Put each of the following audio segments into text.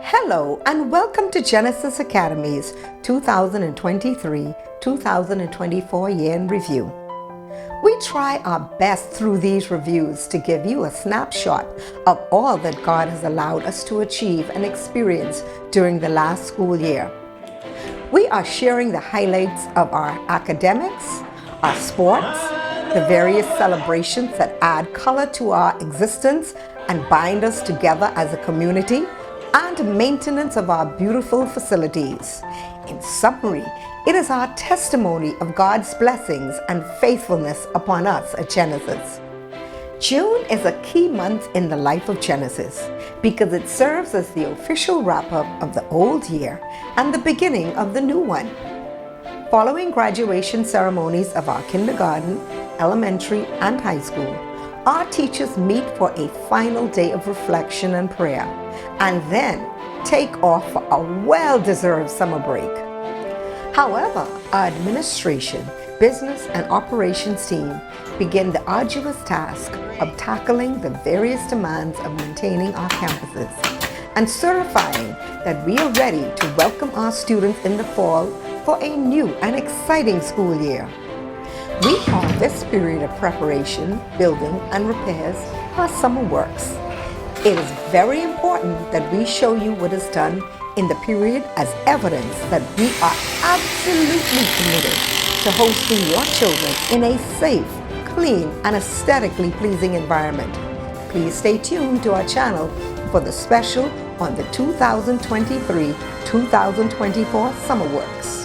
Hello and welcome to Genesis Academy's 2023-2024 year in review. We try our best through these reviews to give you a snapshot of all that God has allowed us to achieve and experience during the last school year. We are sharing the highlights of our academics, our sports, the various celebrations that add color to our existence and bind us together as a community, and maintenance of our beautiful facilities. In summary, it is our testimony of God's blessings and faithfulness upon us at Genesis. June is a key month in the life of Genesis because it serves as the official wrap-up of the old year and the beginning of the new one. Following graduation ceremonies of our kindergarten, elementary, and high school, our teachers meet for a final day of reflection and prayer, and then take off for a well-deserved summer break. However, our administration, business, and operations team begin the arduous task of tackling the various demands of maintaining our campuses and certifying that we are ready to welcome our students in the fall for a new and exciting school year. We call this period of preparation, building, and repairs our summer works. It is very important that we show you what is done in the period as evidence that we are absolutely committed to hosting your children in a safe, clean, and aesthetically pleasing environment. Please stay tuned to our channel for the special on the 2023-2024 summer works.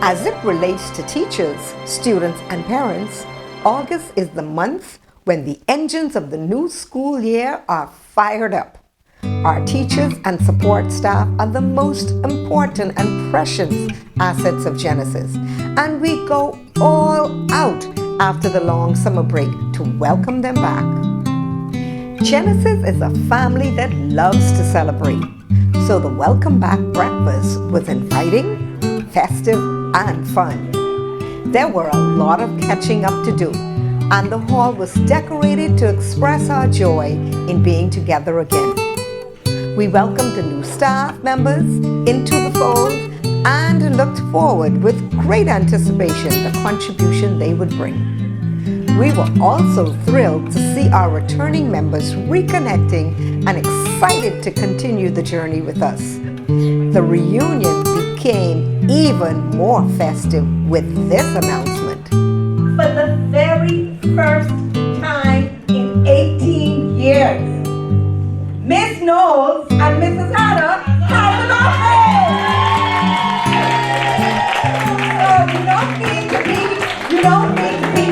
As it relates to teachers, students, and parents, August is the month when the engines of the new school year are fired up. Our teachers and support staff are the most important and precious assets of Genesis, and we go all out after the long summer break to welcome them back. Genesis is a family that loves to celebrate, so the welcome back breakfast was inviting, festive, and fun. There were a lot of catching up to do, and the hall was decorated to express our joy in being together again. We welcomed the new staff members into the fold and looked forward with great anticipation the contribution they would bring. We were also thrilled to see our returning members reconnecting and excited to continue the journey with us. The reunion became even more festive with this announcement. For the very first time in 18 years, Miss Knowles and Mrs. Hanna have an office! So you don't need to be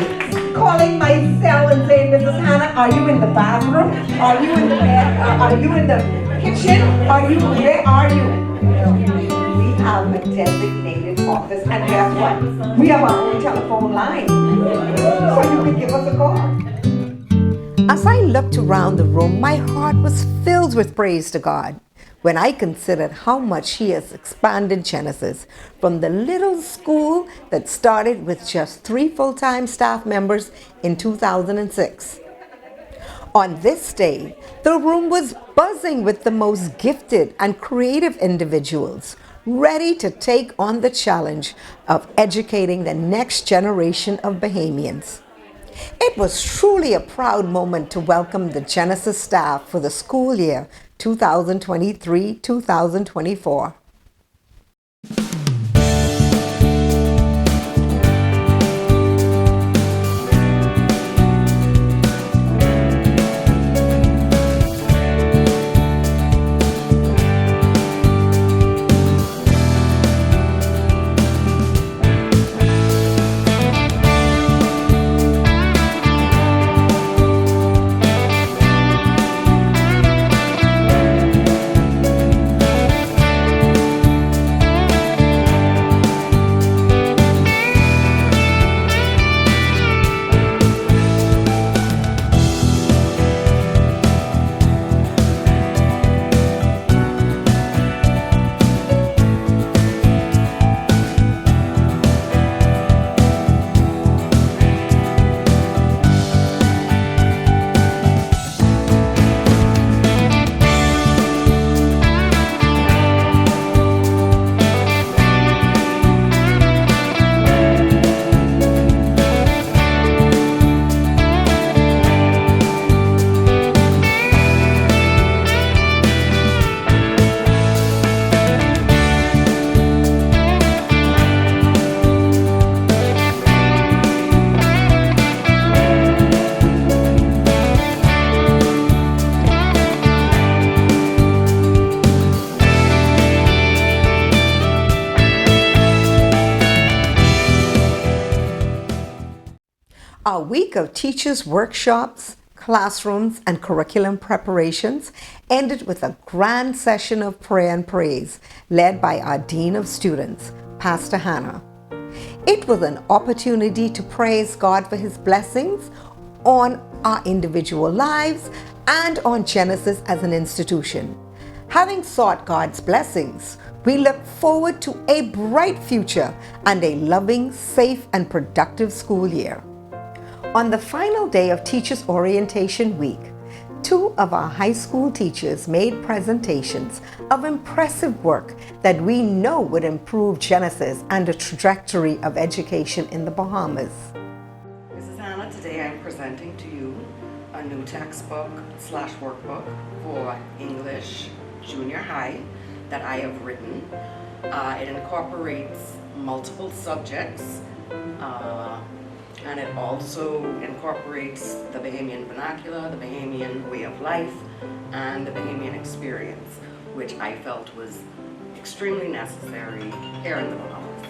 calling my cell and saying, Mrs. Hanna, are you in the bathroom? Are you in the bed? Are you in the kitchen? Where are you? We have a designated office, and guess what? We have our own telephone line, so you can give us a call. As I looked around the room, my heart was filled with praise to God when I considered how much He has expanded Genesis from the little school that started with just 3 full-time staff members in 2006. On this day, the room was buzzing with the most gifted and creative individuals, ready to take on the challenge of educating the next generation of Bahamians. It was truly a proud moment to welcome the Genesis staff for the school year 2023-2024. Our week of teachers' workshops, classrooms, and curriculum preparations ended with a grand session of prayer and praise led by our Dean of Students, Pastor Hanna. It was an opportunity to praise God for His blessings on our individual lives and on Genesis as an institution. Having sought God's blessings, we look forward to a bright future and a loving, safe, and productive school year. On the final day of Teachers Orientation Week, 2 of our high school teachers made presentations of impressive work that we know would improve Genesis and the trajectory of education in the Bahamas. Mrs. Hanna, today I'm presenting to you a new textbook/workbook for English Junior High that I have written. It incorporates multiple subjects and it also incorporates the Bahamian vernacular, the Bahamian way of life, and the Bahamian experience, which I felt was extremely necessary here in the Bahamas.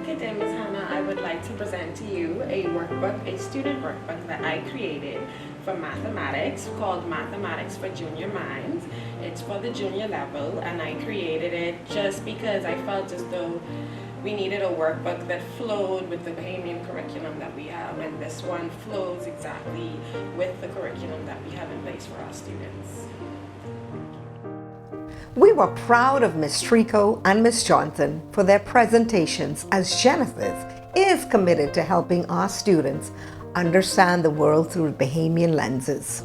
Okay, then, Ms. Hanna, I would like to present to you a workbook, a student workbook that I created for mathematics called Mathematics for Junior Minds. It's for the junior level, and I created it just because I felt as though we needed a workbook that flowed with the Bahamian curriculum that we have, and this one flows exactly with the curriculum that we have in place for our students. We were proud of Ms. Trico and Ms. Johnson for their presentations, as Genesis is committed to helping our students understand the world through Bahamian lenses.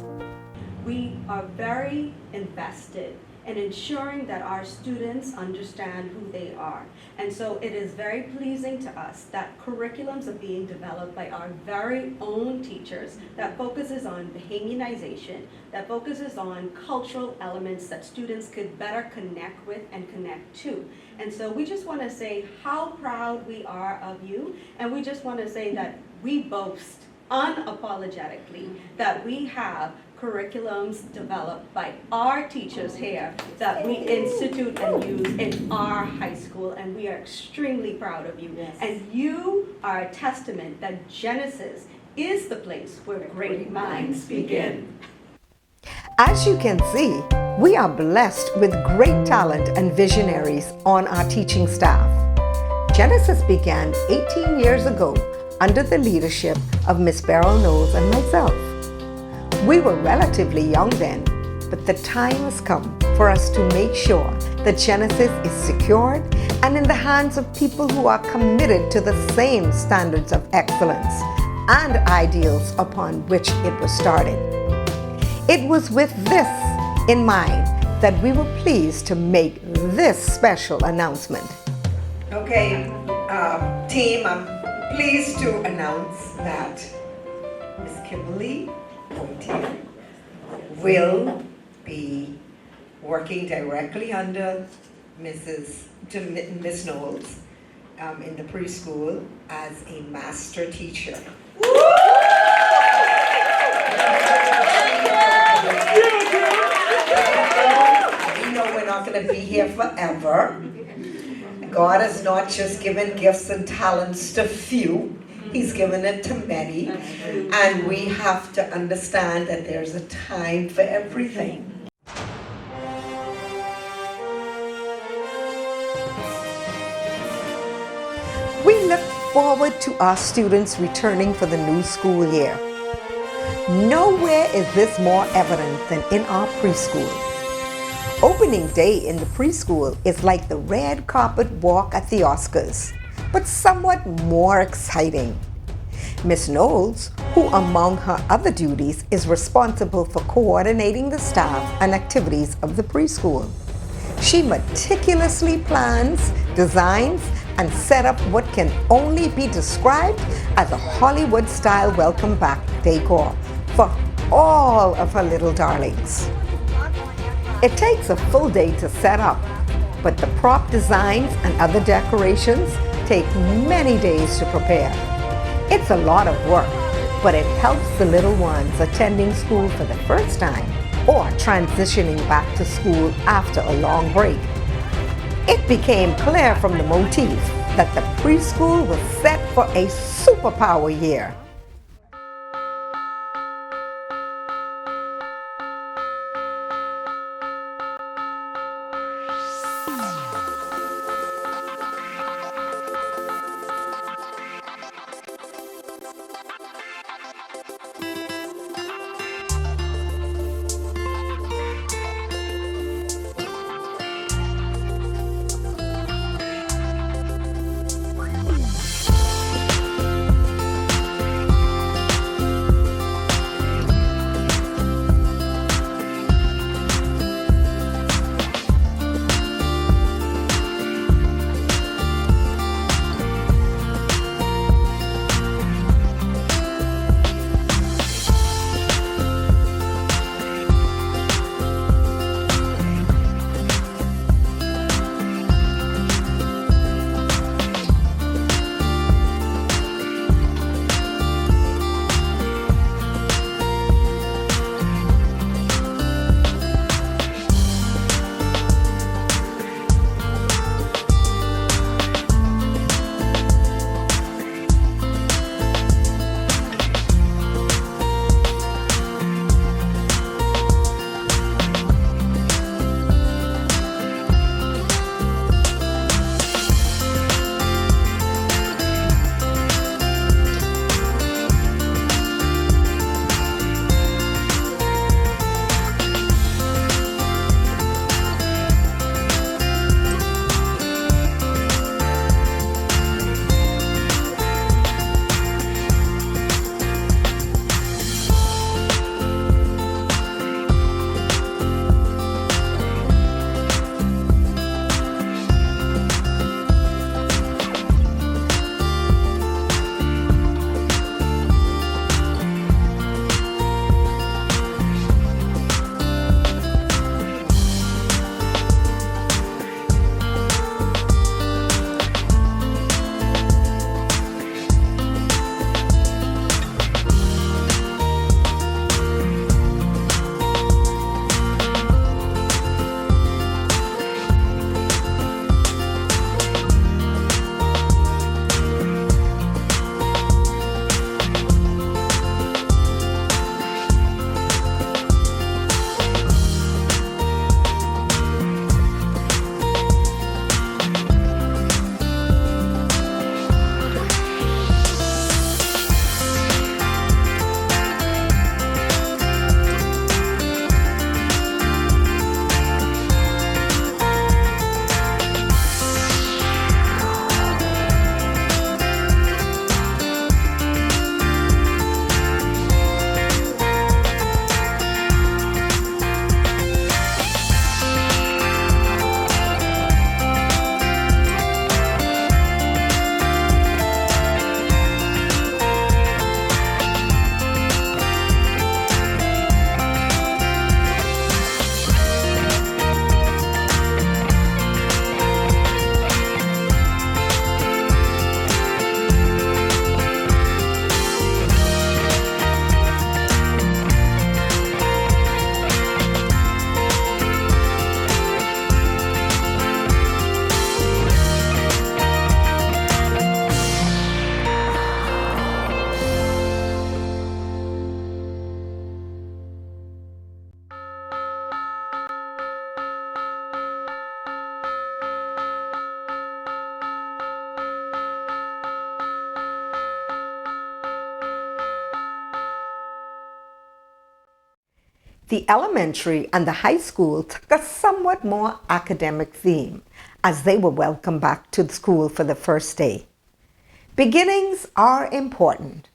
We are very invested in ensuring that our students understand who they are. And so it is very pleasing to us that curriculums are being developed by our very own teachers that focuses on Bahamianization, that focuses on cultural elements that students could better connect with and connect to. And so we just want to say how proud we are of you, and we just want to say that we boast unapologetically that we have curriculums developed by our teachers here that we institute and use in our high school, and we are extremely proud of you. Yes. And you are a testament that Genesis is the place where great minds begin. As you can see, we are blessed with great talent and visionaries on our teaching staff. Genesis began 18 years ago under the leadership of Miss Beryl Knowles and myself. We were relatively young then, but the time has come for us to make sure that Genesis is secured and in the hands of people who are committed to the same standards of excellence and ideals upon which it was started. It was with this in mind that we were pleased to make this special announcement. Okay, team, I'm pleased to announce that Ms. Kimberly will be working directly under Miss Knowles in the preschool as a master teacher. We know we're not going to be here forever. God has not just given gifts and talents to few. He's given it to many, and we have to understand that there's a time for everything. We look forward to our students returning for the new school year. Nowhere is this more evident than in our preschool. Opening day in the preschool is like the red carpet walk at the Oscars, but somewhat more exciting. Miss Knowles, who among her other duties is responsible for coordinating the staff and activities of the preschool. She meticulously plans, designs, and set up what can only be described as a Hollywood-style welcome back decor for all of her little darlings. It takes a full day to set up, but the prop designs and other decorations take many days to prepare. It's a lot of work, but it helps the little ones attending school for the first time or transitioning back to school after a long break. It became clear from the motif that the preschool was set for a superpower year. The elementary and the high school took a somewhat more academic theme as they were welcomed back to school for the first day. Beginnings are important,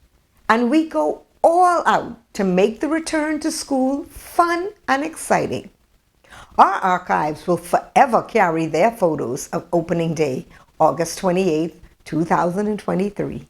and we go all out to make the return to school fun and exciting. Our archives will forever carry their photos of opening day, August 28, 2023.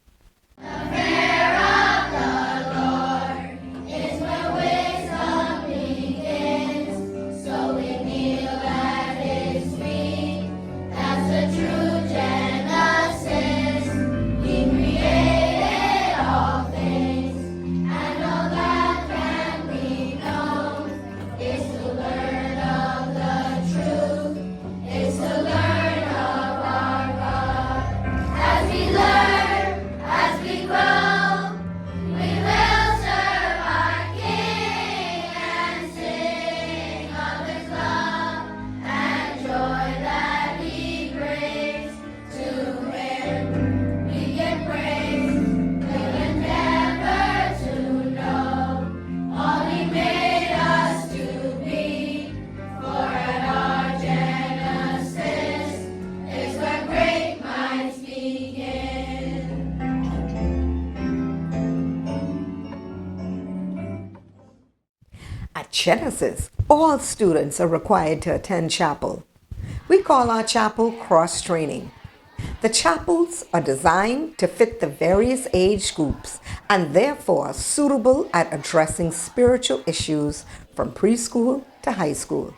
At Genesis, all students are required to attend chapel. We call our chapel cross-training. The chapels are designed to fit the various age groups and therefore suitable at addressing spiritual issues from preschool to high school.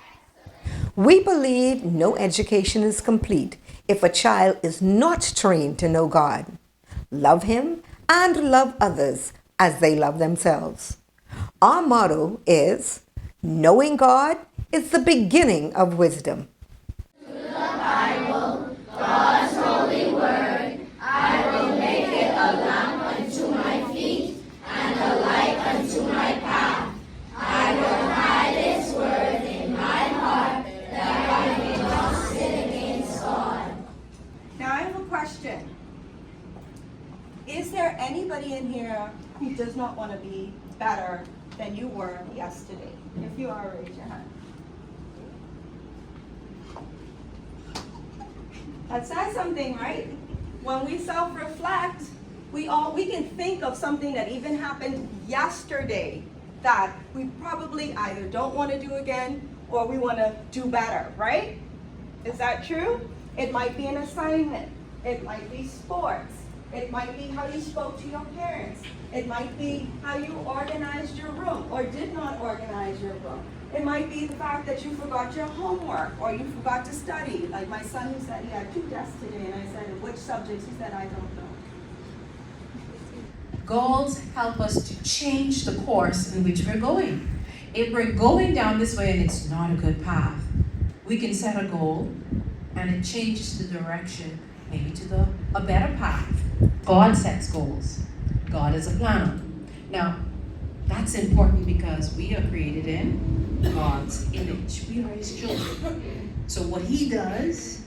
We believe no education is complete if a child is not trained to know God, love Him, and love others as they love themselves. Our motto is, knowing God is the beginning of wisdom. To the Bible, God's holy word, I will make it a lamp unto my feet and a light unto my path. I will hide its word in my heart that I may not sin against God. Now I have a question. Is there anybody in here who does not want to be better than you were yesterday? If you are, raise your hand. That says something, right? When we self-reflect, we can think of something that even happened yesterday that we probably either don't want to do again or we want to do better, right? Is that true? It might be an assignment. It might be sports. It might be how you spoke to your parents. It might be how you organized your room or did not organize your room. It might be the fact that you forgot your homework or you forgot to study. Like my son who said he had 2 tests today, and I said, which subjects? He said, I don't know. Goals help us to change the course in which we're going. If we're going down this way and it's not a good path, we can set a goal and it changes the direction, maybe to a better path. God sets goals. God is a planner. Now, that's important because we are created in God's image. We are His children. So what He does,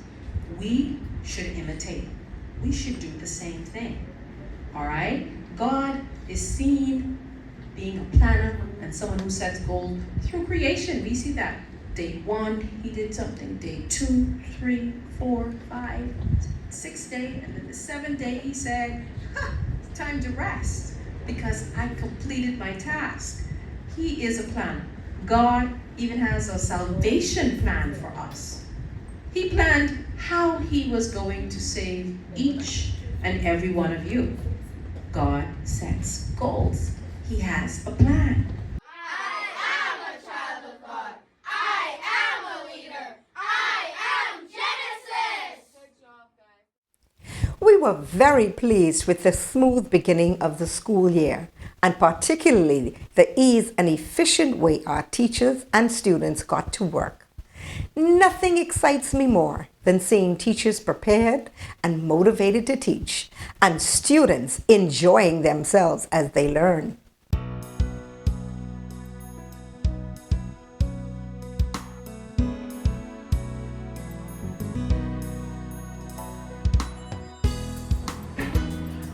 we should imitate. We should do the same thing. All right? God is seen being a planner and someone who sets goals through creation. We see that. Day 1, He did something. Day 2, 3, 4, 5, 6th day, and then the 7th day He said, it's time to rest because I completed my task. He is a planner. God even has a salvation plan for us. He planned how He was going to save each and every one of you. God sets goals. He has a plan. I am a child of God. I am a leader. I am Genesis. Good job, guys. We were very pleased with the smooth beginning of the school year, and particularly the ease and efficient way our teachers and students got to work. Nothing excites me more than seeing teachers prepared and motivated to teach, and students enjoying themselves as they learn.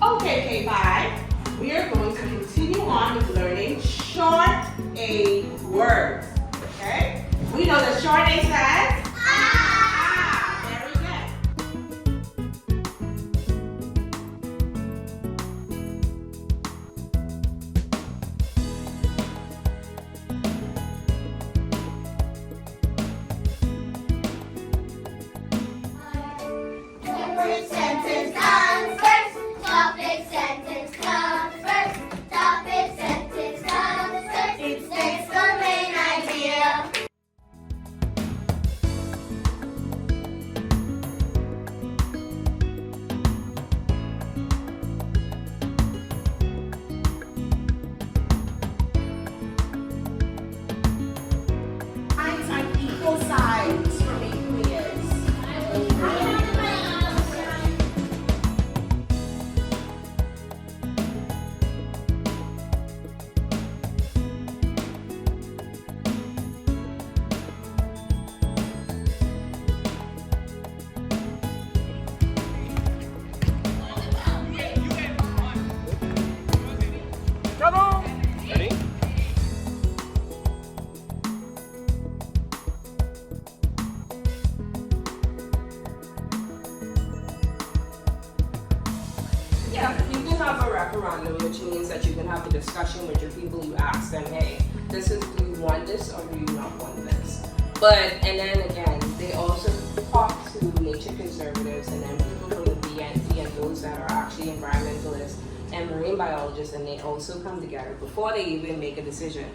Okay, K5, we are going to continue on with learning short a word. Okay? We know the short A says ah. Very good. Topic sentence comes first. Topic sentence comes first. Topic sentence comes first. It states the main idea. Lines are equal sides for equals. Yeah, you can have a referendum, which means that you can have a discussion with your people. You ask them, hey, do you want this or do you not want this? And then again, they also talk to nature conservatives and then people from the BNT and those that are actually environmentalists and marine biologists, and they also come together before they even make a decision.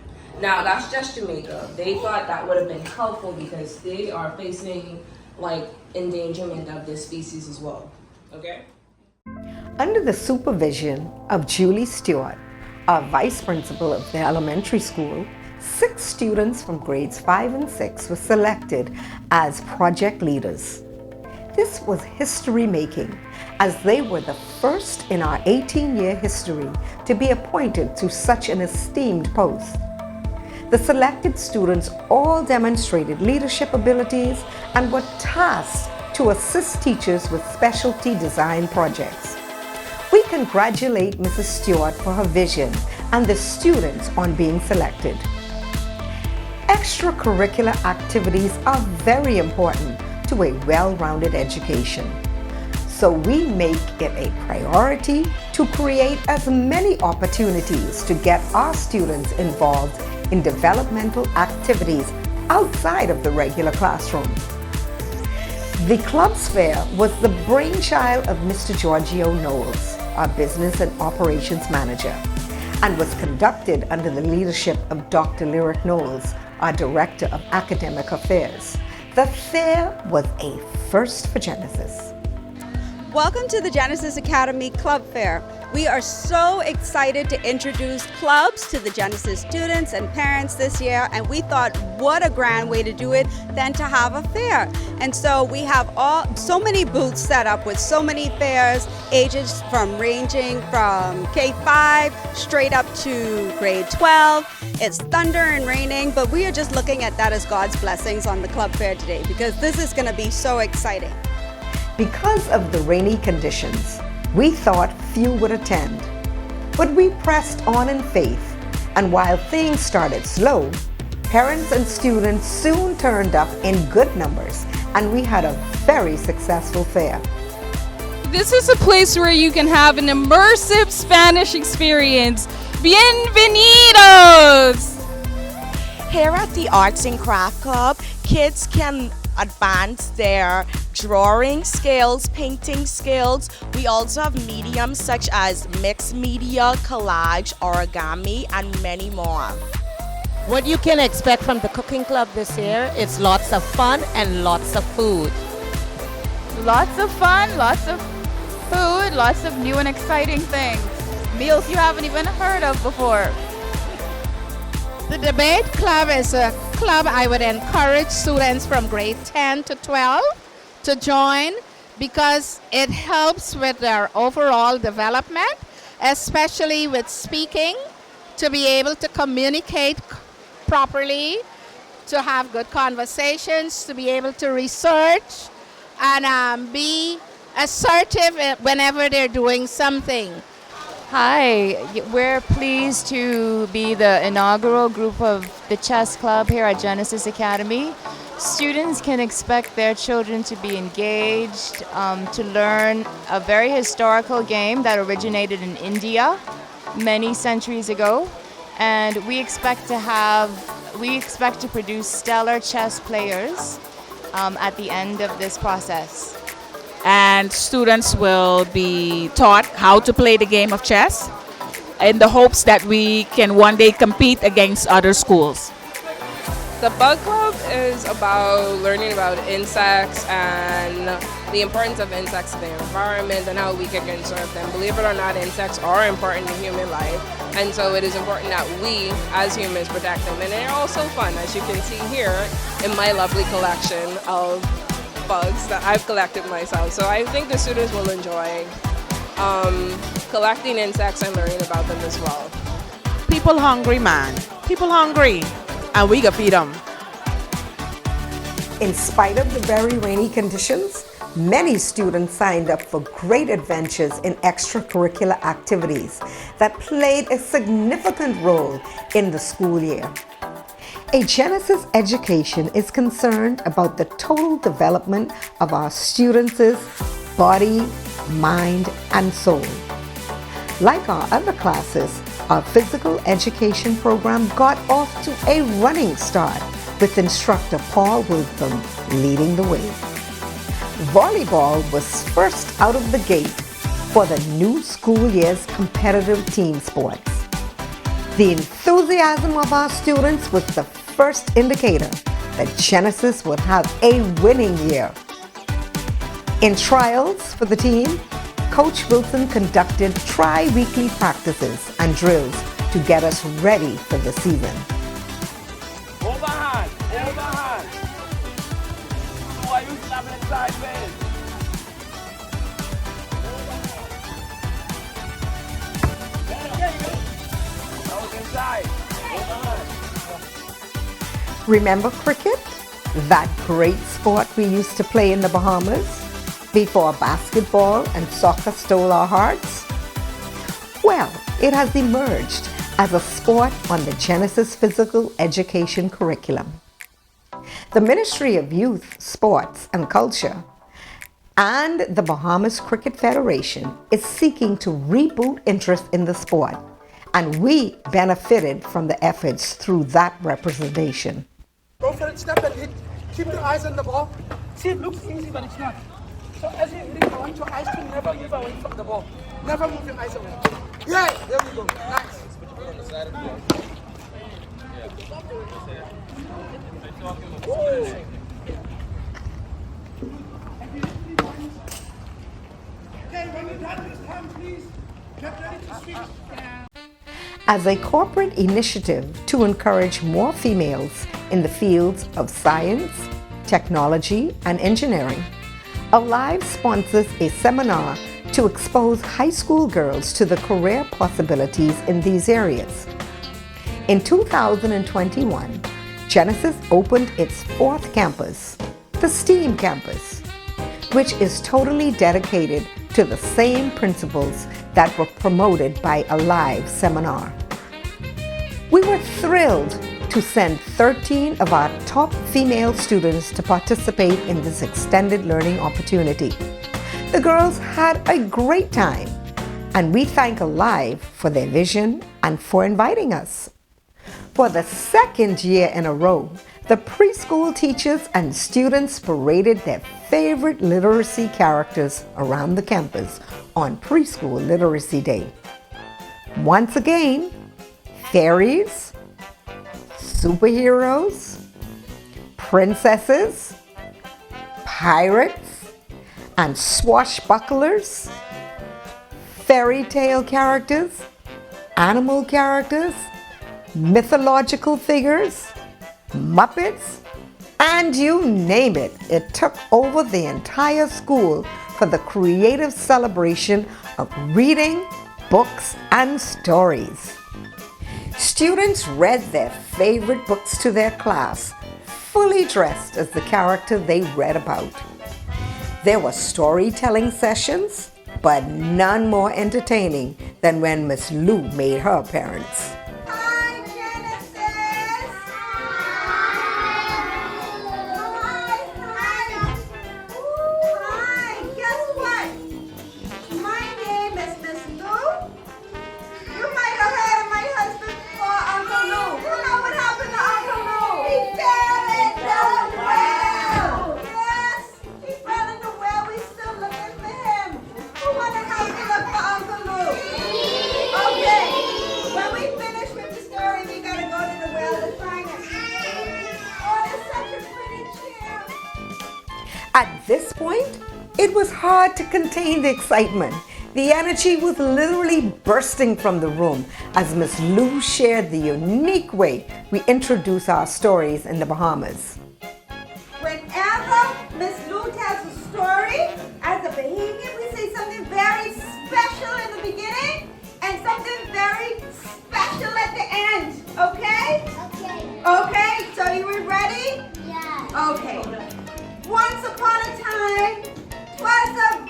Now, that's just Jamaica. They thought that would have been helpful because they are facing like endangerment of this species as well. Okay? Under the supervision of Julie Stewart, our vice principal of the elementary school, 6 students from grades 5 and 6 were selected as project leaders. This was history-making, as they were the first in our 18-year history to be appointed to such an esteemed post. The selected students all demonstrated leadership abilities and were tasked to assist teachers with specialty design projects. We congratulate Mrs. Stewart for her vision and the students on being selected. Extracurricular activities are very important to a well-rounded education. So we make it a priority to create as many opportunities to get our students involved in developmental activities outside of the regular classroom. The Clubs Fair was the brainchild of Mr. Giorgio Knowles, our business and operations manager, and was conducted under the leadership of Dr. Lyric Knowles, our director of academic affairs. The fair was a first for Genesis. Welcome to the Genesis Academy Club Fair. We are so excited to introduce clubs to the Genesis students and parents this year, and we thought what a grand way to do it than to have a fair. And so we have so many booths set up with so many fairs, ages ranging from K-5 straight up to grade 12. It's thunder and raining, but we are just looking at that as God's blessings on the club fair today, because this is going to be so exciting. Because of the rainy conditions, we thought few would attend. But we pressed on in faith, and while things started slow, parents and students soon turned up in good numbers, and we had a very successful fair. This is a place where you can have an immersive Spanish experience. Bienvenidos! Here at the Arts and Craft Club, kids can advance their drawing skills, painting skills. We also have mediums such as mixed media, collage, origami, and many more. What you can expect from the cooking club this year is lots of fun and lots of food. Lots of fun, lots of food, lots of new and exciting things. Meals you haven't even heard of before. The debate club is a club I would encourage students from grade 10 to 12 to join, because it helps with their overall development, especially with speaking, to be able to communicate properly, to have good conversations, to be able to research, and be assertive whenever they're doing something. Hi, we're pleased to be the inaugural group of the chess club here at Genesis Academy. Students can expect their children to be engaged, to learn a very historical game that originated in India many centuries ago, and we expect to produce stellar chess players at the end of this process. And students will be taught how to play the game of chess in the hopes that we can one day compete against other schools. The Bug Club is about learning about insects and the importance of insects in the environment and how we can conserve them. Believe it or not, insects are important in human life, and so it is important that we, as humans, protect them. And they're also fun, as you can see here in my lovely collection of bugs that I've collected myself. So I think the students will enjoy collecting insects and learning about them as well. People hungry, man. People hungry. And we can feed them. In spite of the very rainy conditions, many students signed up for great adventures in extracurricular activities that played a significant role in the school year. A Genesis education is concerned about the total development of our students' body, mind, and soul. Like our other classes, our physical education program got off to a running start with instructor Paul Wilson leading the way. Volleyball was first out of the gate for the new school year's competitive team sports. The enthusiasm of our students was the first indicator that Genesis would have a winning year. In trials for the team, Coach Wilson conducted tri-weekly practices and drills to get us ready for the season. Overhand, overhand. Who are you slapping sideways? That was inside. Overhand. Remember cricket? That great sport we used to play in the Bahamas before basketball and soccer stole our hearts? Well, it has emerged as a sport on the Genesis Physical Education curriculum. The Ministry of Youth, Sports and Culture and the Bahamas Cricket Federation is seeking to reboot interest in the sport, and we benefited from the efforts through that representation. Go for it, step and hit. Keep your eyes on the ball. See, it looks easy, but it's not. So as you're hitting, I want your eyes to never move away from the ball. Never move your eyes away. Yeah, there we go. Nice. Woo. Okay, when you're done this time, please get ready to switch. As a corporate initiative to encourage more females in the fields of science, technology, and engineering, Alive sponsors a seminar to expose high school girls to the career possibilities in these areas. In 2021, Genesis opened its fourth campus, the STEAM campus, which is totally dedicated to the same principles that were promoted by Alive seminar. We were thrilled to send 13 of our top female students to participate in this extended learning opportunity. The girls had a great time, and we thank Alive for their vision and for inviting us. For the second year in a row, the preschool teachers and students paraded their favorite literacy characters around the campus on Preschool Literacy Day. Once again, fairies, superheroes, princesses, pirates, and swashbucklers, fairy tale characters, animal characters, mythological figures, Muppets, and you name it. It took over the entire school for the creative celebration of reading, books, and stories. Students read their favorite books to their class, fully dressed as the character they read about. There were storytelling sessions, but none more entertaining than when Miss Lou made her appearance. Hi, Genesis! Hi, guess what? My name is Miss Lou. You might have heard of my husband before, Uncle Lou. You know what happened to Uncle Lou? He fell in the well. Yes, he fell in the well. We still looking for him. Who wanna help me look for Uncle Lou? Okay. When we finish with the story, we gotta go to the well to find him. Oh, it's such a pretty chair. At this point, it was hard to contain the excitement. The energy was literally bursting from the room as Miss Lou shared the unique way we introduce our stories in the Bahamas. Whenever Miss Lou tells a story, as a Bahamian, we say something very special in the beginning and something very special at the end. Okay? Okay. Okay, so you were ready? Yeah. Okay. Once upon a time was a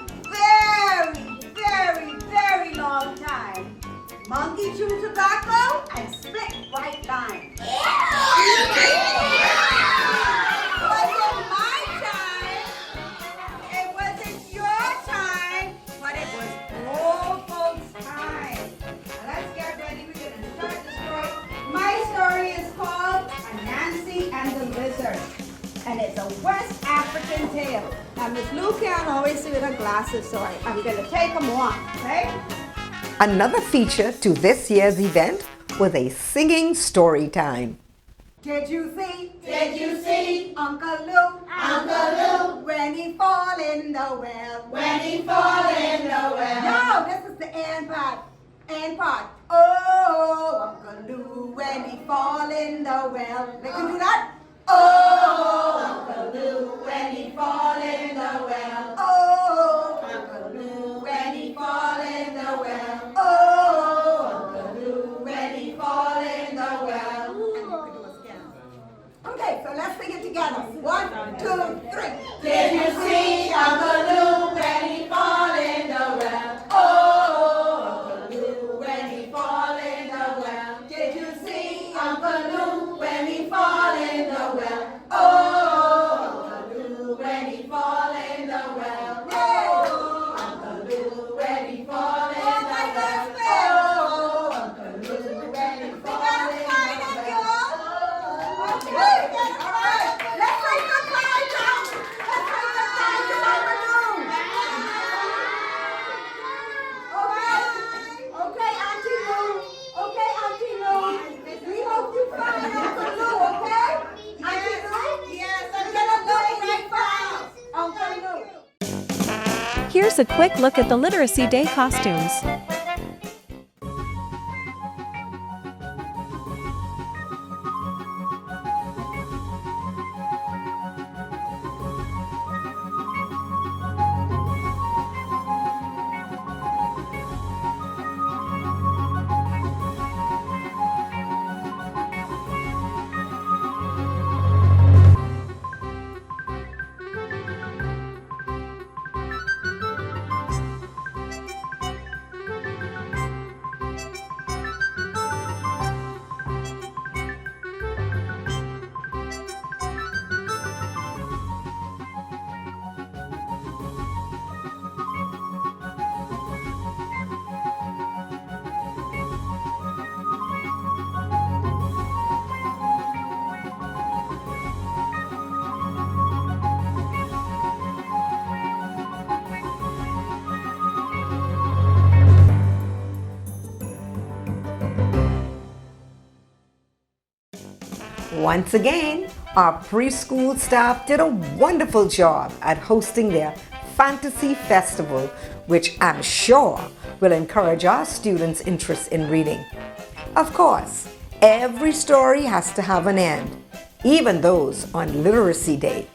very long time. Monkey chewed tobacco and spit white line. Wasn't my time. It wasn't your time, but it was old folks' time. Now let's get ready. We're gonna start the story. My story is called Nancy and the Lizard, and it's a West African tale. Now Miss Lou can't always see with her glasses, so I'm gonna take them off, okay? Another feature to this year's event was a singing story time. Did you see Uncle Lou? Uncle Lou. When he fall in the well. When he fall in the well. No, this is the end part. End part. Oh, Uncle Lou, when he fall in the well. They can do that? Oh, Uncle Lou, when he fall in the well. Oh, Uncle Lou, when he fall in the well. Oh, Uncle Lou, when he fall in the well. And you can do it again. Okay, so let's sing it together. 1, 2, 3. Did you see Uncle Lou when he fall in the well? Oh, Uncle Lou, when he fall in the well. Did you see Uncle Lou when he fall in the well? Oh, Uncle Lou, when he fall in the well. Oh, Uncle Lou, when he fall in the well. Oh, Uncle Lou, when he fall in the well. Okay, all right. Let's say goodbye now. Let's say goodbye to Uncle Lou. Okay, Auntie Lou. Okay, Auntie Lou. We hope you find Uncle Lou, okay? Auntie Lou? Yes, I'm gonna look right for Uncle Lou. Here's a quick look at the Literacy Day costumes. Once again, our preschool staff did a wonderful job at hosting their Fantasy Festival, which I'm sure will encourage our students' interest in reading. Of course, every story has to have an end, even those on Literacy Day.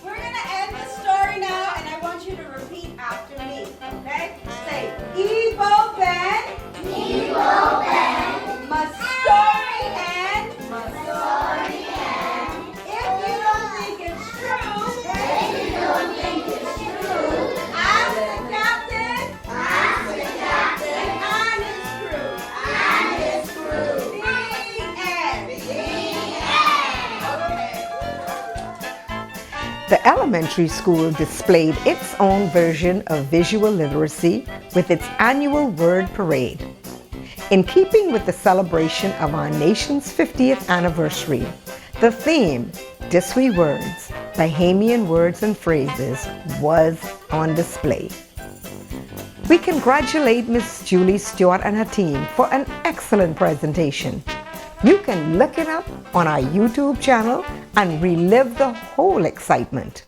We're gonna end the story now, and I want you to repeat after me, okay? Say, Evo Ben. Evo Ben. Must story end. Must story end. If you don't think it's true. If you don't think it's true. Ask the captain. The elementary school displayed its own version of visual literacy with its annual word parade. In keeping with the celebration of our nation's 50th anniversary, the theme, Diswe Words, Bahamian Words and Phrases, was on display. We congratulate Ms. Julie Stewart and her team for an excellent presentation. You can look it up on our YouTube channel and relive the whole excitement.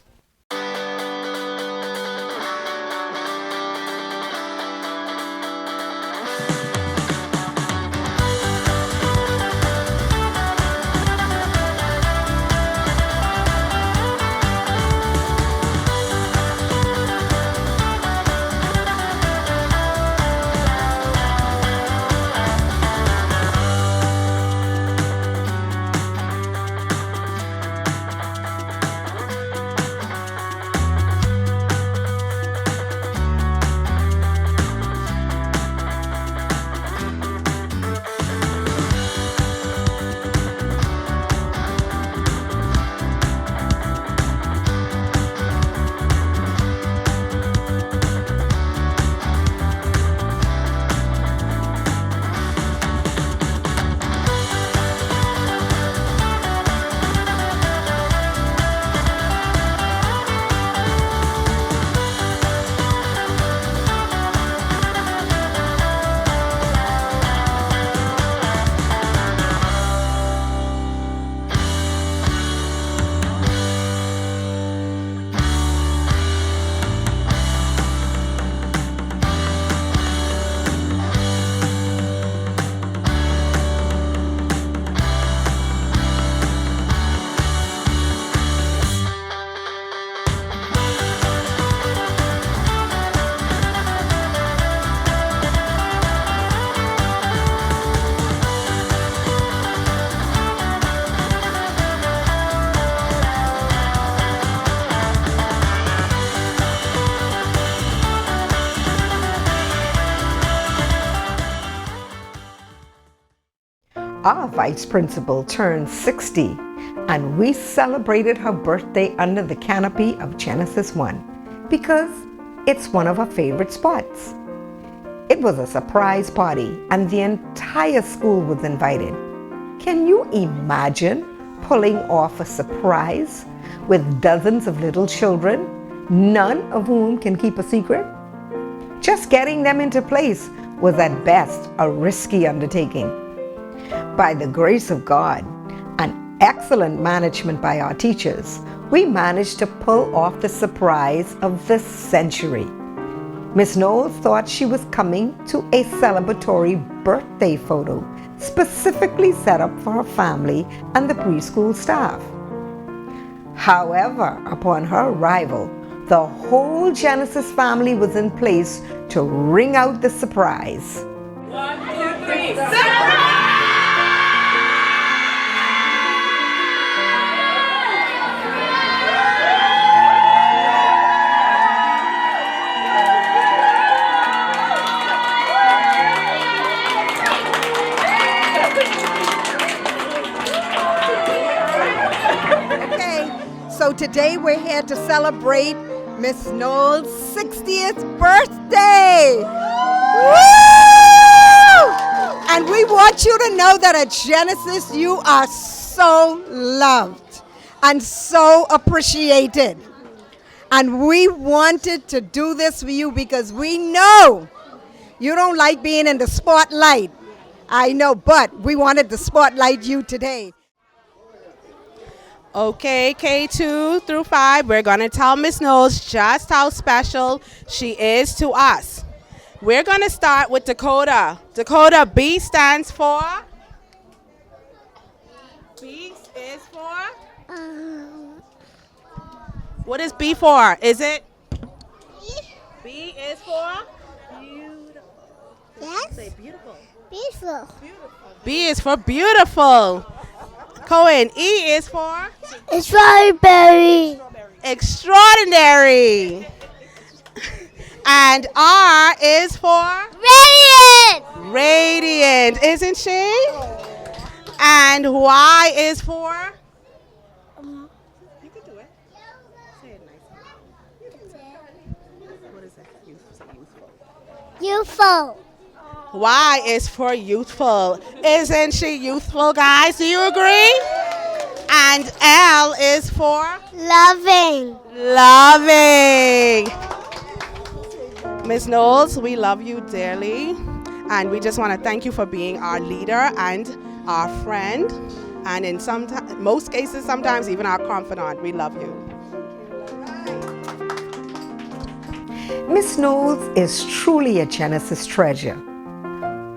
Our vice principal turned 60, and we celebrated her birthday under the canopy of Genesis 1 because it's one of our favorite spots. It was a surprise party, and the entire school was invited. Can you imagine pulling off a surprise with dozens of little children, none of whom can keep a secret? Just getting them into place was at best a risky undertaking. By the grace of God and excellent management by our teachers, we managed to pull off the surprise of the century. Miss Knowles thought she was coming to a celebratory birthday photo specifically set up for her family and the preschool staff. However, upon her arrival, the whole Genesis family was in place to ring out the surprise. 1, 2, 3, So today we're here to celebrate Miss Knowles' 60th birthday. Woo! And we want you to know that at Genesis you are so loved and so appreciated. And we wanted to do this for you because we know you don't like being in the spotlight. I know, but we wanted to spotlight you today. Okay, K2 through 5, we're going to tell Miss Knowles just how special she is to us. We're going to start with Dakota. Dakota, B stands for? B is for? What is B for? Is it? B is for? Beautiful. Yes. Say beautiful. Beautiful. B is for beautiful. Cohen, E is for? Strawberry. Extraordinary. And R is for? Radiant. Radiant, isn't she? And Y is for? You can do it. What is that? Youthful. Youthful. Y is for youthful. Isn't she youthful, guys? Do you agree? And L is for Loving. loving. Ms. Knowles, we love you dearly. And we just want to thank you for being our leader and our friend. And in most cases, sometimes even our confidant. We love you. Miss Knowles is truly a Genesis treasure.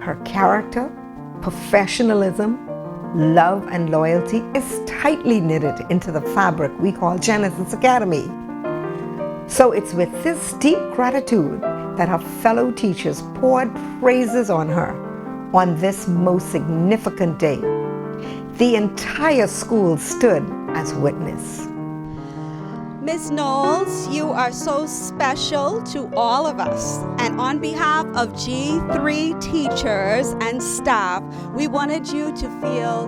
Her character, professionalism, love, and loyalty is tightly knitted into the fabric we call Genesis Academy. So it's with this deep gratitude that her fellow teachers poured praises on her on this most significant day. The entire school stood as witness. Ms. Knowles, you are so special to all of us. And on behalf of G3 teachers and staff, we wanted you to feel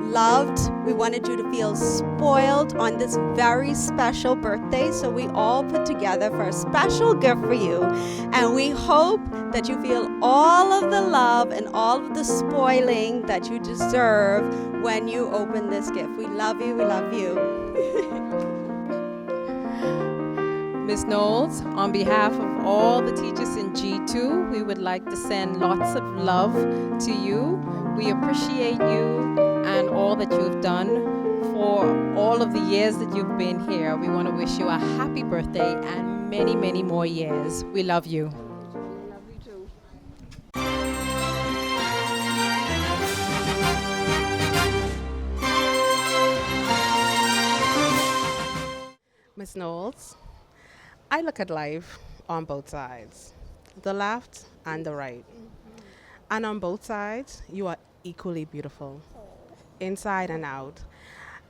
loved. We wanted you to feel spoiled on this very special birthday. So we all put together for a special gift for you. And we hope that you feel all of the love and all of the spoiling that you deserve when you open this gift. We love you. We love you. Ms. Knowles, on behalf of all the teachers in G2, we would like to send lots of love to you. We appreciate you and all that you've done for all of the years that you've been here. We want to wish you a happy birthday and many, many more years. We love you. Ms. Knowles, I look at life on both sides, the left and the right. And on both sides, you are equally beautiful, inside and out.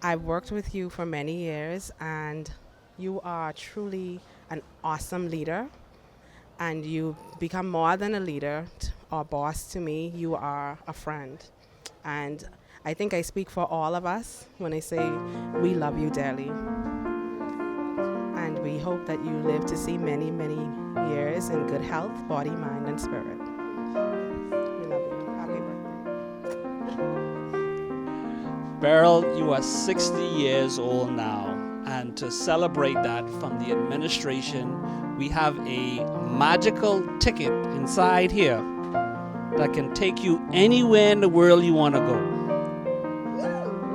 I've worked with you for many years, and you are truly an awesome leader. And you become more than a leader or boss to me. You are a friend. And I think I speak for all of us when I say we love you dearly. And we hope that you live to see many, many years in good health, body, mind, and spirit. We love you. Happy birthday. Beryl, you are 60 years old now, and to celebrate that from the administration, we have a magical ticket inside here that can take you anywhere in the world you want to go.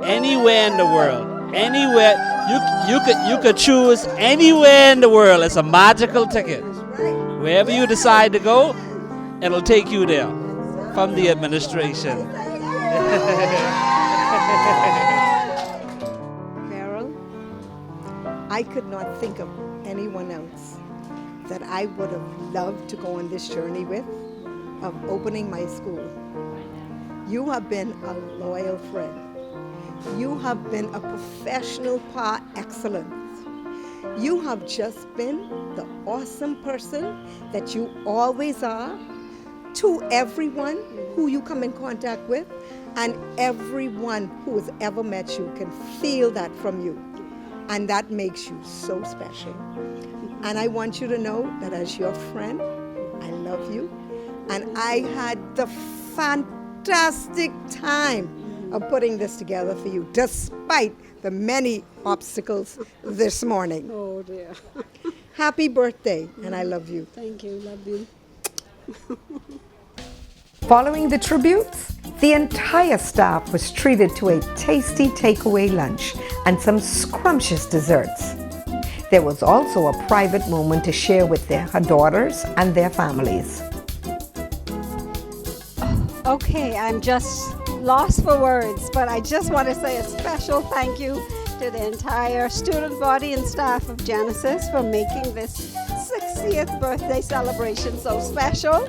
Anywhere in the world. Anywhere. You could choose anywhere in the world. It's a magical ticket. Wherever you decide to go, it'll take you there from the administration. Beryl, I could not think of anyone else that I would have loved to go on this journey with of opening my school. You have been a loyal friend. You have been a professional par excellence. You have just been the awesome person that you always are to everyone who you come in contact with, and everyone who has ever met you can feel that from you. And that makes you so special. And I want you to know that as your friend, I love you. And I had the fantastic time of putting this together for you, despite the many obstacles this morning. Oh dear. Happy birthday, and I love you. Thank you, love you. Following the tributes, the entire staff was treated to a tasty takeaway lunch and some scrumptious desserts. There was also a private moment to share with her daughters and their families. Okay, I'm just lost for words, but I just want to say a special thank you to the entire student body and staff of Genesis for making this 60th birthday celebration so special.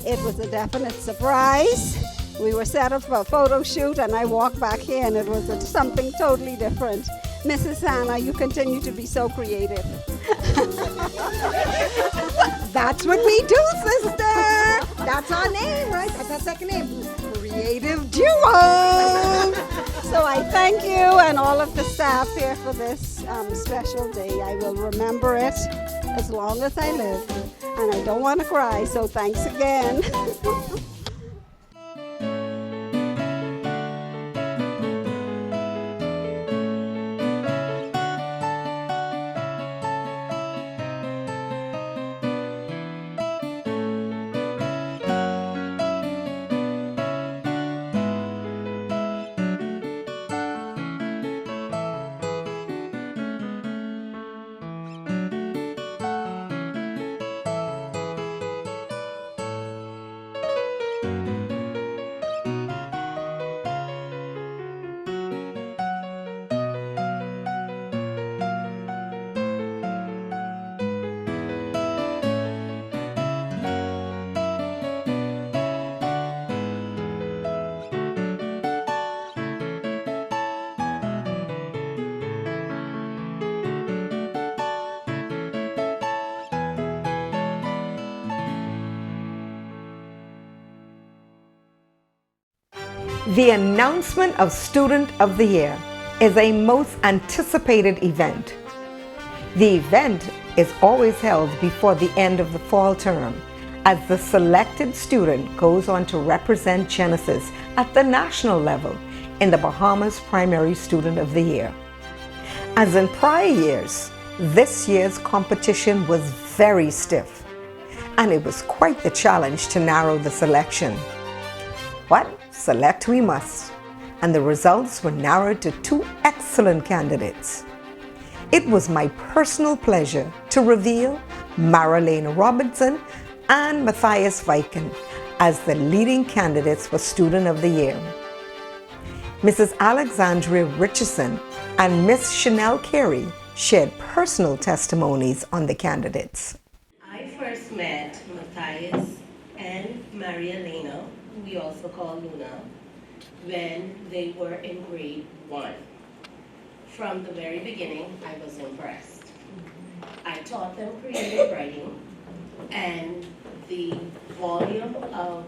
It was a definite surprise. We were set up for a photo shoot and I walked back here and it was something totally different. Mrs. Hanna, you continue to be so creative. That's what we do, sister. That's our name, right? That's our second name. creative duo. So I thank you and all of the staff here for this special day. I will remember it as long as I live. And I don't want to cry, so thanks again. The announcement of Student of the Year is a most anticipated event. The event is always held before the end of the fall term, as the selected student goes on to represent Genesis at the national level in the Bahamas Primary Student of the Year. As in prior years, this year's competition was very stiff, and it was quite the challenge to narrow the selection. But select we must, and the results were narrowed to 2 excellent candidates. It was my personal pleasure to reveal Marilena Robinson and Matthias Viken as the leading candidates for Student of the Year. Mrs. Alexandria Richardson and Miss Chanel Carey shared personal testimonies on the candidates. I first met Matthias and Maria Elena, who we also call Luna, when they were in grade 1. From the very beginning, I was impressed. I taught them creative writing, and the volume of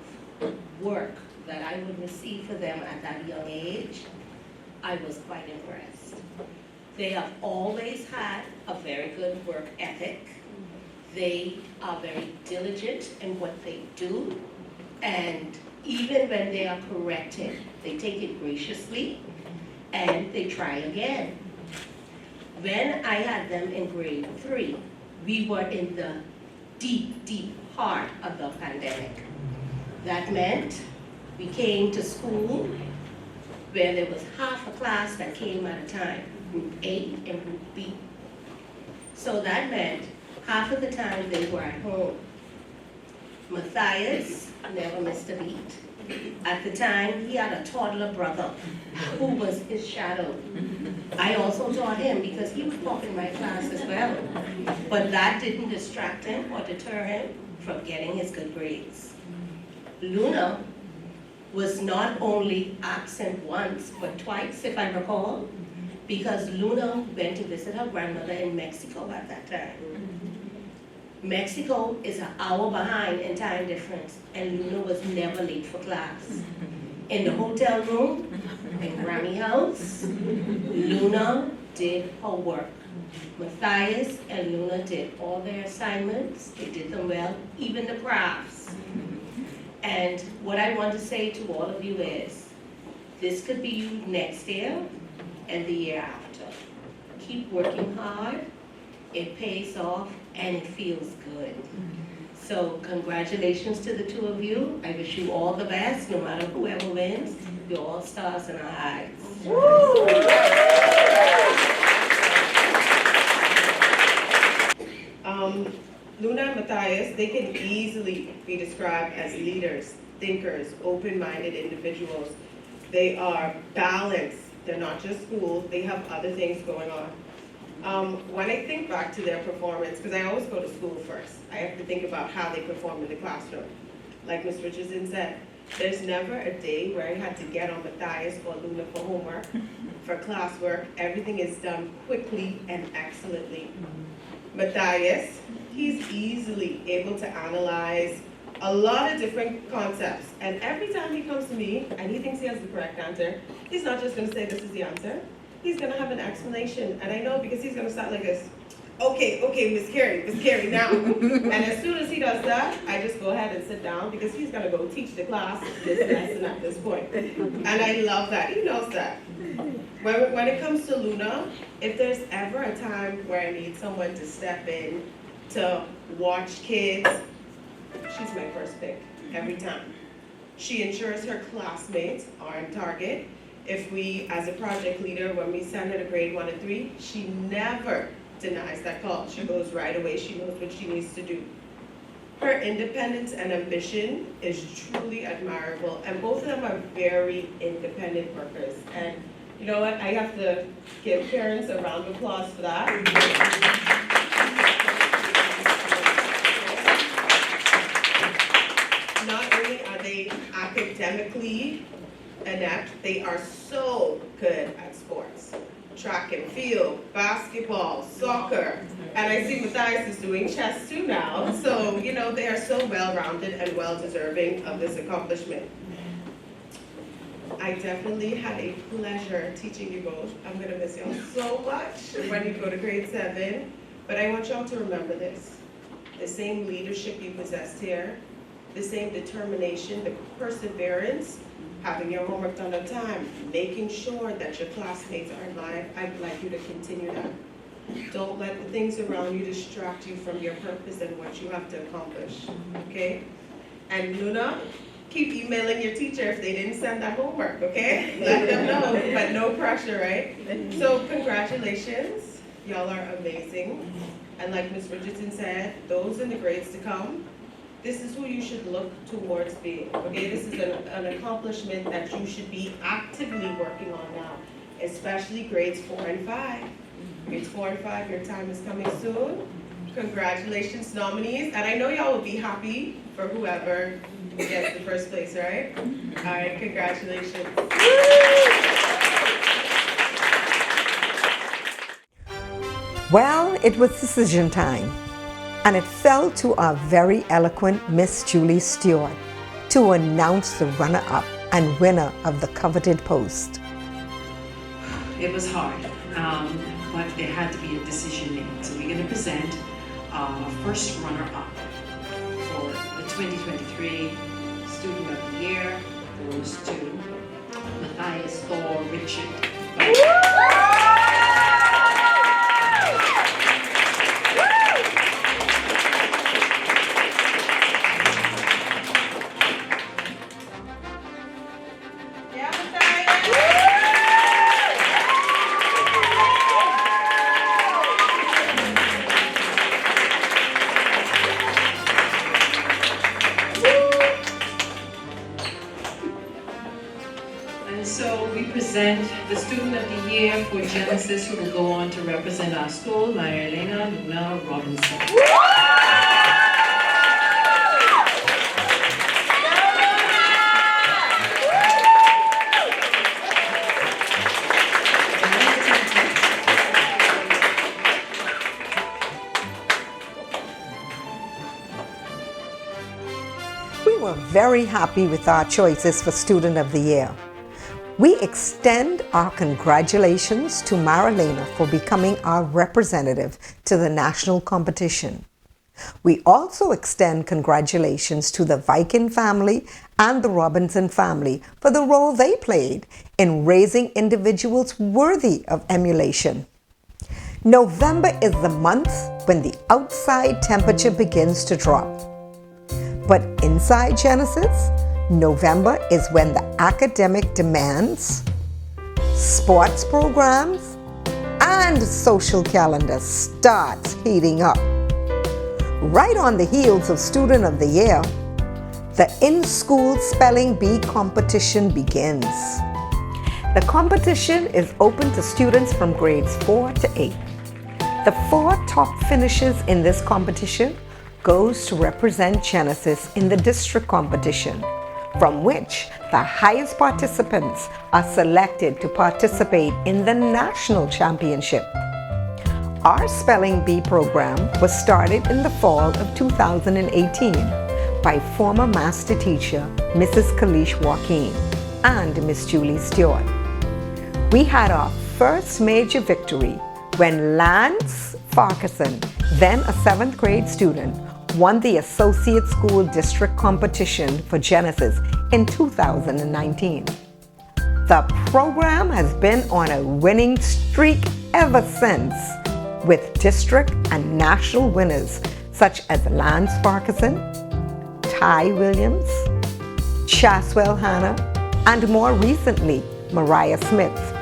work that I would receive for them at that young age, I was quite impressed. They have always had a very good work ethic. They are very diligent in what they do, and even when they are corrected, they take it graciously and they try again. When I had them in grade 3, we were in the deep, deep heart of the pandemic. That meant we came to school where there was half a class that came at a time, group A and group B. So that meant half of the time they were at home. Matthias never missed a beat. At the time, he had a toddler brother who was his shadow. I also taught him because he was taught in my class as well. But that didn't distract him or deter him from getting his good grades. Luna was not only absent once, but twice, if I recall, because Luna went to visit her grandmother in Mexico at that time. Mexico is an hour behind in time difference, and Luna was never late for class. In the hotel room, in Grammy House, Luna did her work. Matthias and Luna did all their assignments. They did them well, even the crafts. And what I want to say to all of you is, this could be you next year and the year after. Keep working hard. It pays off and it feels good. So congratulations to the 2 of you. I wish you all the best, no matter whoever wins. You're all stars in our eyes. Luna and Matthias, they can easily be described as leaders, thinkers, open-minded individuals. They are balanced. They're not just school. They have other things going on. When I think back to their performance, because I always go to school first, I have to think about how they perform in the classroom. Like Ms. Richardson said, there's never a day where I had to get on Matthias or Luna for homework, for classwork. Everything is done quickly and excellently. Matthias, he's easily able to analyze a lot of different concepts. And every time he comes to me and he thinks he has the correct answer, he's not just gonna say this is the answer. He's gonna have an explanation. And I know because he's gonna start like this. Okay, Miss Carey, now. And as soon as he does that, I just go ahead and sit down because he's gonna go teach the class this lesson at this point. And I love that, he knows that. When it comes to Luna, if there's ever a time where I need someone to step in to watch kids, she's my first pick, every time. She ensures her classmates are on target. If we, as a project leader, when we send her to grade 1 and 3, she never denies that call. She goes right away, she knows what she needs to do. Her independence and ambition is truly admirable, and both of them are very independent workers. And you know what, I have to give parents a round of applause for that. Not only are they academically inept, they are so good at sports. Track and field, basketball, soccer, and I see Matthias is doing chess too now. So, you know, they are so well-rounded and well-deserving of this accomplishment. I definitely had a pleasure teaching you both. I'm gonna miss y'all so much when you go to grade 7, but I want y'all to remember this. The same leadership you possessed here, the same determination, the perseverance, having your homework done on time, making sure that your classmates are in line. I'd like you to continue that. Don't let the things around you distract you from your purpose and what you have to accomplish, okay? And Luna, keep emailing your teacher if they didn't send that homework, okay? Let them know, but no pressure, right? So congratulations, y'all are amazing. And like Ms. Richardson said, those in the grades to come, this is who you should look towards being, okay? This is an accomplishment that you should be actively working on now, especially grades 4 and 5. Grades 4 and 5, your time is coming soon. Congratulations, nominees. And I know y'all will be happy for whoever gets the first place, right? All right, congratulations. Well, it was decision time, and it fell to our very eloquent Miss Julie Stewart to announce the runner-up and winner of the coveted post. It was hard, but there had to be a decision made. So we're going to present our first runner-up for the 2023 Student of the Year goes to Matthias Thor Richard. The Student of the Year for Genesis, who will go on to represent our school, Maria Elena Luna Robinson. We were very happy with our choices for Student of the Year. We extend our congratulations to Marilena for becoming our representative to the national competition. We also extend congratulations to the Viking family and the Robinson family for the role they played in raising individuals worthy of emulation. November is the month when the outside temperature begins to drop. But inside Genesis, November is when the academic demands, sports programs, and social calendar starts heating up. Right on the heels of Student of the Year, the in-school spelling bee competition begins. The competition is open to students from grades 4 to 8. The 4 top finishers in this competition goes to represent Genesis in the district competition, from which the highest participants are selected to participate in the national championship. Our Spelling Bee program was started in the fall of 2018 by former master teacher Mrs. Kalish Joaquin and Miss Julie Stewart. We had our first major victory when Lance Farquharson, then a 7th grade student, won the Associate School District competition for Genesis in 2019. The program has been on a winning streak ever since, with district and national winners such as Lance Farquharson, Ty Williams, Chaswell Hanna, and more recently, Mariah Smith.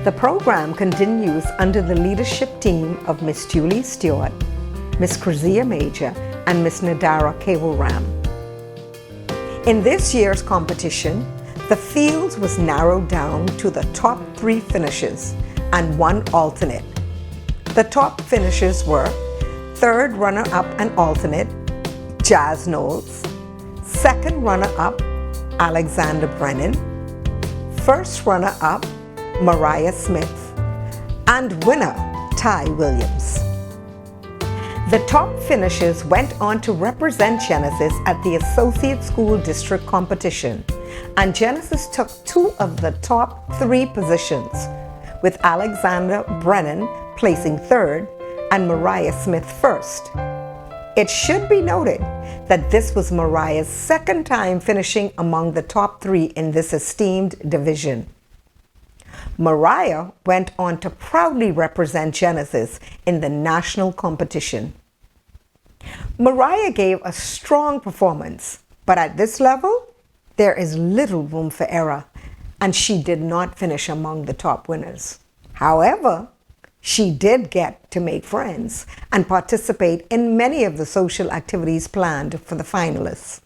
The program continues under the leadership team of Miss Julie Stewart, Miss Krazia Major, and Miss Nadara Kewaram. In this year's competition, the field was narrowed down to the top 3 finishers and 1 alternate. The top finishers were 3rd runner-up and alternate, Jazz Knowles, 2nd runner-up, Alexander Brennan, 1st runner-up, Mariah Smith, and winner, Ty Williams. The top finishers went on to represent Genesis at the Associate School District competition, and Genesis took 2 of the top 3 positions, with Alexander Brennan placing 3rd and Mariah Smith 1st. It should be noted that this was Mariah's 2nd time finishing among the top 3 in this esteemed division. Mariah went on to proudly represent Genesis in the national competition. Mariah gave a strong performance, but at this level, there is little room for error, and she did not finish among the top winners. However, she did get to make friends and participate in many of the social activities planned for the finalists.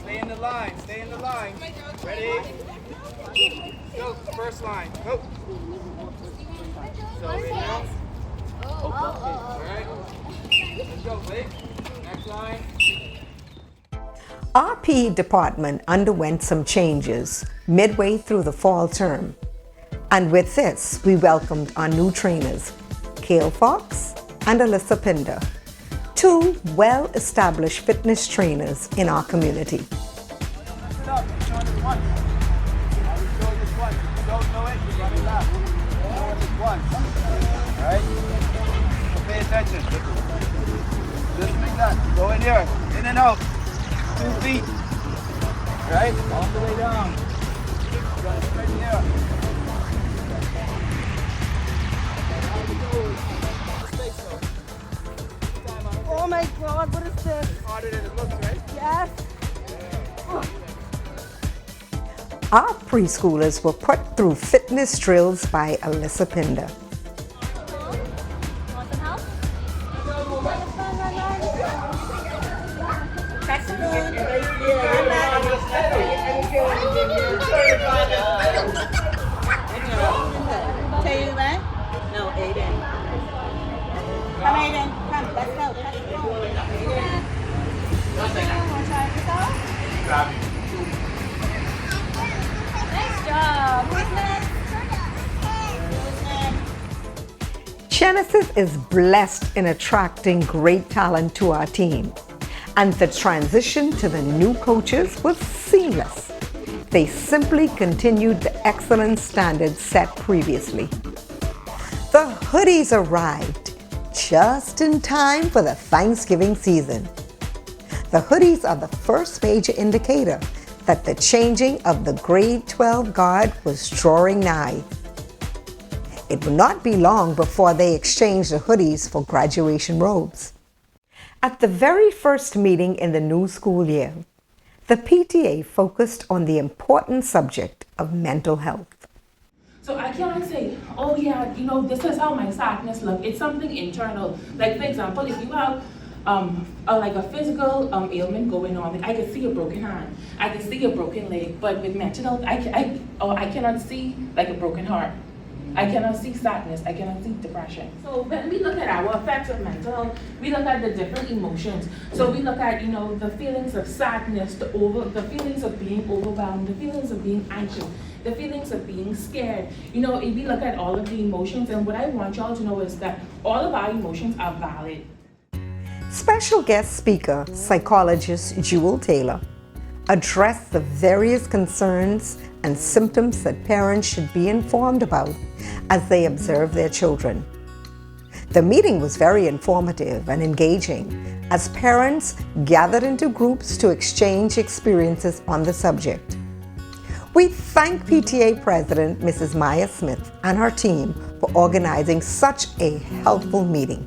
Stay in the line, stay in the line. Ready? Go, first line, go. So, right now. All right. Let's go, Blake. Next line. Our PE department underwent some changes midway through the fall term. And with this, we welcomed our new trainers, Kale Fox and Alyssa Pinder, 2 well-established fitness trainers in our community. Alright? Pay attention. Just make that. Go in here. In and out. 2 feet. Right? All the way down. Right here. Oh my God, what is this? Harder than it looks, right? Yes. Our preschoolers were put through fitness drills by Alyssa Pinder. Taylor? No, Aiden. Come, Aiden. Come, let's go. Nice job. Who's next? Genesis is blessed in attracting great talent to our team, and the transition to the new coaches was seamless. They simply continued the excellent standards set previously. The hoodies arrived just in time for the Thanksgiving season. The hoodies are the first major indicator that the changing of the grade 12 guard was drawing nigh. It would not be long before they exchanged the hoodies for graduation robes. At the very first meeting in the new school year, the PTA focused on the important subject of mental health. So I can't say, oh yeah, this is how my sadness looks. It's something internal. Like for example, if you have a physical ailment going on, I can see a broken hand, I can see a broken leg, but with mental health, I cannot see like a broken heart. I cannot see sadness, I cannot see depression. So when we look at our effects of mental health, we look at the different emotions. So we look at, the feelings of sadness, the feelings of being overwhelmed, the feelings of being anxious, the feelings of being scared. We look at all of the emotions, and what I want y'all to know is that all of our emotions are valid. Special guest speaker, psychologist Jewel Taylor, addressed the various concerns and symptoms that parents should be informed about as they observe their children. The meeting was very informative and engaging as parents gathered into groups to exchange experiences on the subject. We thank PTA President Mrs. Maya Smith and her team for organizing such a helpful meeting.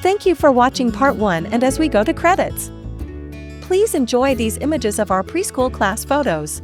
Thank you for watching part 1, and as we go to credits, please enjoy these images of our preschool class photos.